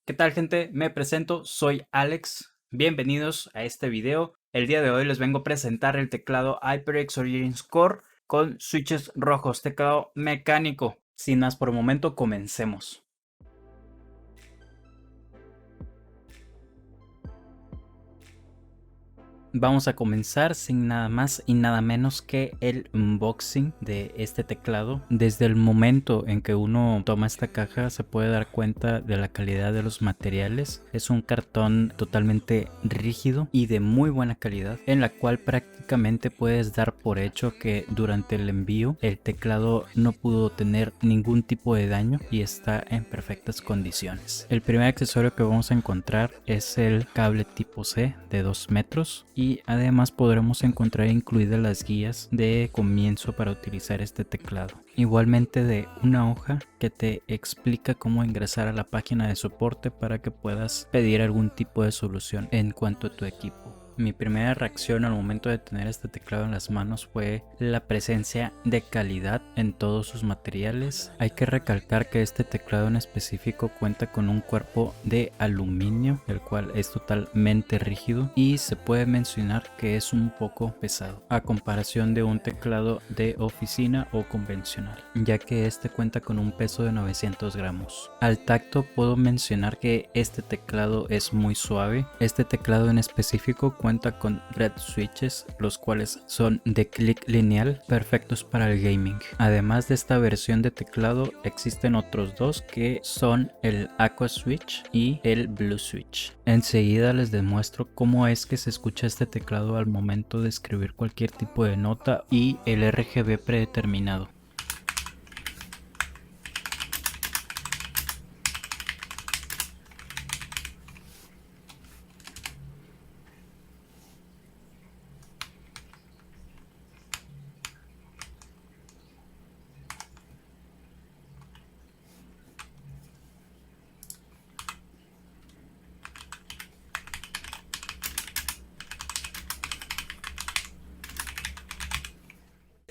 ¿Qué tal, gente? Me presento, soy Alex. Bienvenidos a este video. El día de hoy les vengo a presentar el teclado HyperX Origins Core con switches rojos, teclado mecánico. Sin más por el momento, comencemos. Vamos a comenzar sin nada más y nada menos que el unboxing de este teclado. Desde el momento en que uno toma esta caja se puede dar cuenta de la calidad de los materiales. Es un cartón totalmente rígido y de muy buena calidad, en la cual prácticamente puedes dar por hecho que durante el envío el teclado no pudo tener ningún tipo de daño y está en perfectas condiciones. El primer accesorio que vamos a encontrar es el cable tipo C de 2 metros y además podremos encontrar incluidas las guías de comienzo para utilizar este teclado. Igualmente de una hoja que te explica cómo ingresar a la página de soporte para que puedas pedir algún tipo de solución en cuanto a tu equipo. Mi primera reacción al momento de tener este teclado en las manos fue la presencia de calidad en todos sus materiales. Hay que recalcar que este teclado en específico cuenta con un cuerpo de aluminio, el cual es totalmente rígido y se puede mencionar que es un poco pesado a comparación de un teclado de oficina o convencional, ya que este cuenta con un peso de 900 gramos. Al tacto puedo mencionar que este teclado es muy suave. Este teclado en específico cuenta con red switches, los cuales son de clic lineal, perfectos para el gaming. Además de esta versión de teclado existen otros dos que son el Aqua Switch y el Blue Switch. Enseguida les demuestro cómo es que se escucha este teclado al momento de escribir cualquier tipo de nota y el RGB predeterminado.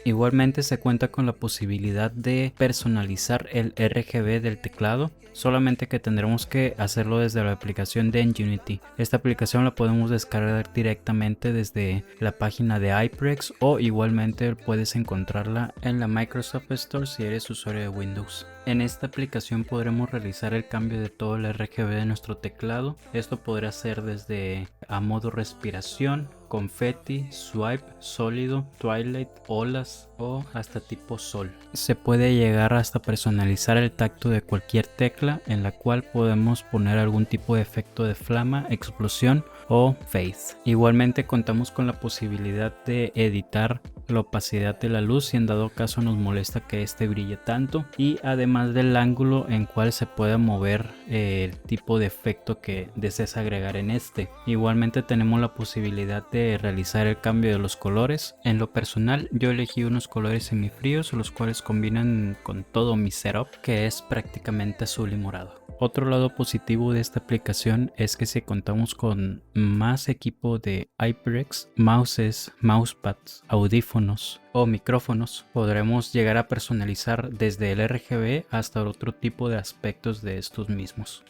Igualmente se cuenta con la posibilidad de personalizar el RGB del teclado, solamente que tendremos que hacerlo desde la aplicación de Unity. Esta aplicación la podemos descargar directamente desde la página de HyperX o igualmente puedes encontrarla en la Microsoft Store si eres usuario de Windows. En esta aplicación podremos realizar el cambio de todo el RGB de nuestro teclado. Esto podrá ser desde a modo respiración, confeti, swipe, sólido, twilight, olas o hasta tipo sol. Se puede llegar hasta personalizar el tacto de cualquier tecla, en la cual podemos poner algún tipo de efecto de flama, explosión o fade. Igualmente contamos con la posibilidad de editar la opacidad de la luz si en dado caso nos molesta que este brille tanto, y además del ángulo en cual se pueda mover el tipo de efecto que desees agregar en este. Igualmente tenemos la posibilidad de realizar el cambio de los colores. En lo personal yo elegí unos colores semifríos, los cuales combinan con todo mi setup, que es prácticamente azul y morado. Otro lado positivo de esta aplicación es que si contamos con más equipo de HyperX, mouses, mousepads, audífonos o micrófonos, podremos llegar a personalizar desde el RGB hasta otro tipo de aspectos de estos mismos.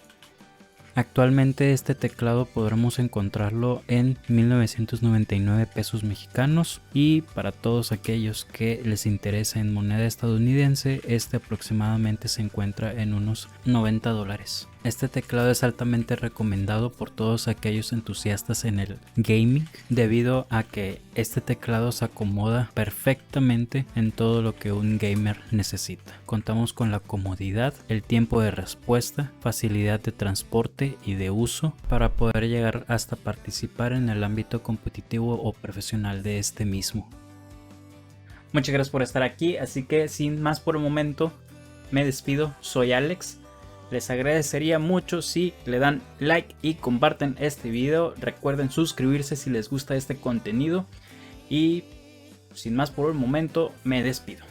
Actualmente este teclado podremos encontrarlo en 1999 pesos mexicanos, y para todos aquellos que les interesa en moneda estadounidense, este aproximadamente se encuentra en unos $90. Este teclado es altamente recomendado por todos aquellos entusiastas en el gaming, debido a que este teclado se acomoda perfectamente en todo lo que un gamer necesita. Contamos con la comodidad, el tiempo de respuesta, facilidad de transporte y de uso para poder llegar hasta participar en el ámbito competitivo o profesional de este mismo. Muchas gracias por estar aquí, así que sin más por el momento me despido. Soy Alex. Les agradecería mucho si le dan like y comparten este video. Recuerden suscribirse si les gusta este contenido. Y sin más por el momento me despido.